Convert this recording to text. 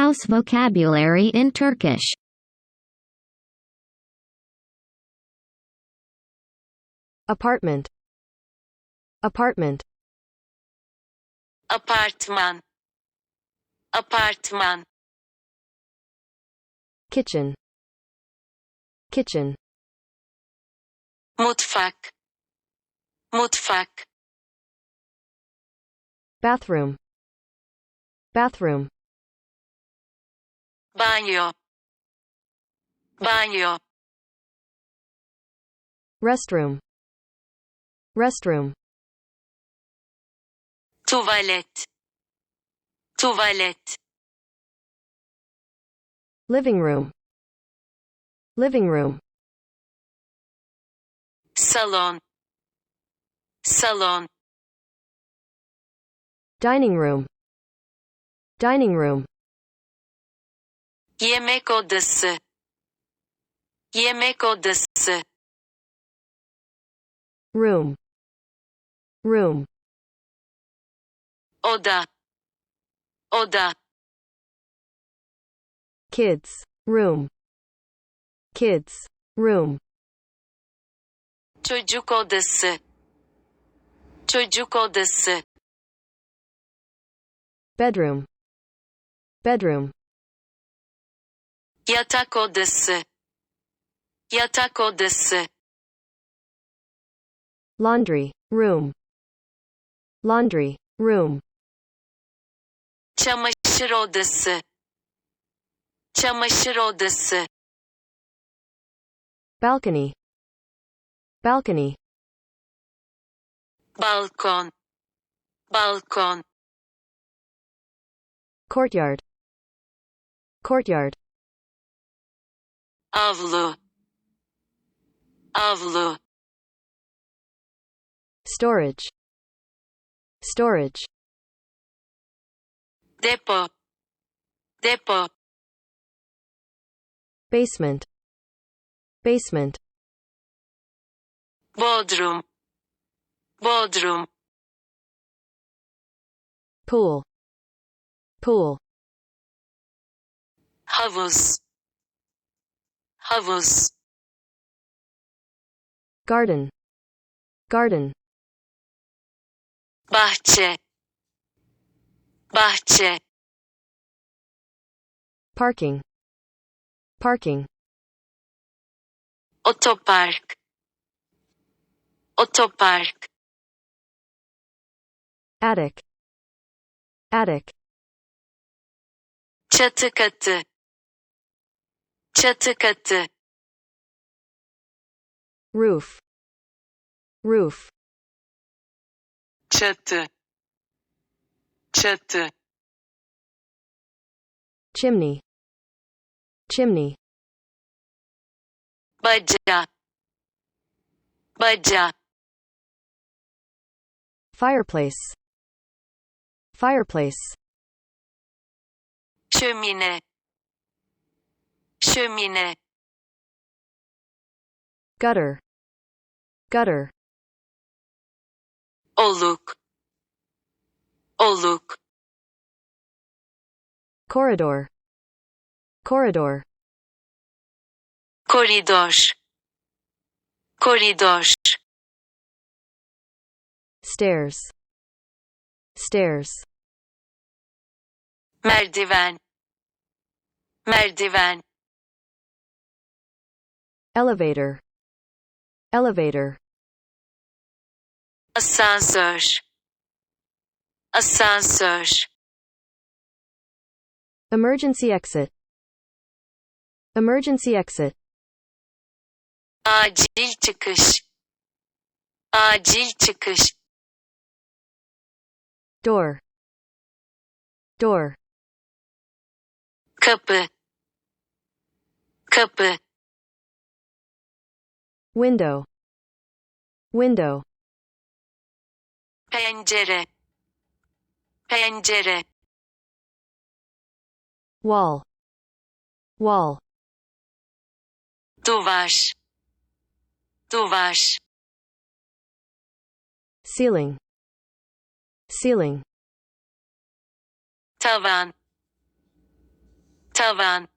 house vocabulary in Turkish. Apartment. Apartment. Apartman. Apartman. Kitchen. Kitchen. Mutfak. Mutfak. Bathroom. Bathroom. Banyo. Banyo. Restroom. Restroom. Tuvalet. Tuvalet. Living room. Living room. Salon. Salon. Dining room. Dining room. Yemek odası. Yemek odası. Room. Room. Oda. Oda. Kids. Room. Kids. Room. Çocuk odası. Çocuk odası. Bedroom. Bedroom. Yatak odası. Yatak odası. Laundry. Room. Laundry. Room. Çamaşır odası. Çamaşır odası. Balcony. Balcony. Balkon. Balkon. Courtyard. Courtyard. Avlu. Avlu. Storage. Storage. Depo. Depo. Basement. Basement. Bodrum. Bodrum. Pool. Pool. Havuz. Havuz. Garden. Garden. Bahçe. Bahçe. Parking. Parking. Otopark. Otopark. Attic. Attic. Çatı katı. Çatı katı. Roof. Roof. Çatı. Çatı. Chimney. Chimney. Baca. Baca. Fireplace. Fireplace. Şömine. Şömine. Gutter. Gutter. Oluk. Oluk. Corridor. Corridor. Koridor. Koridor. Stairs. Stairs. Merdiven. Merdiven. Elevator. Elevator. Asansör. Asansör. Emergency exit. Emergency exit. Acil çıkış. Acil çıkış. Door. Door. Kapı. Kapı. Window. Window. Pencere. Pencere. Wall. Wall. Duvar. Duvar. Ceiling. Ceiling. Tavan. tavan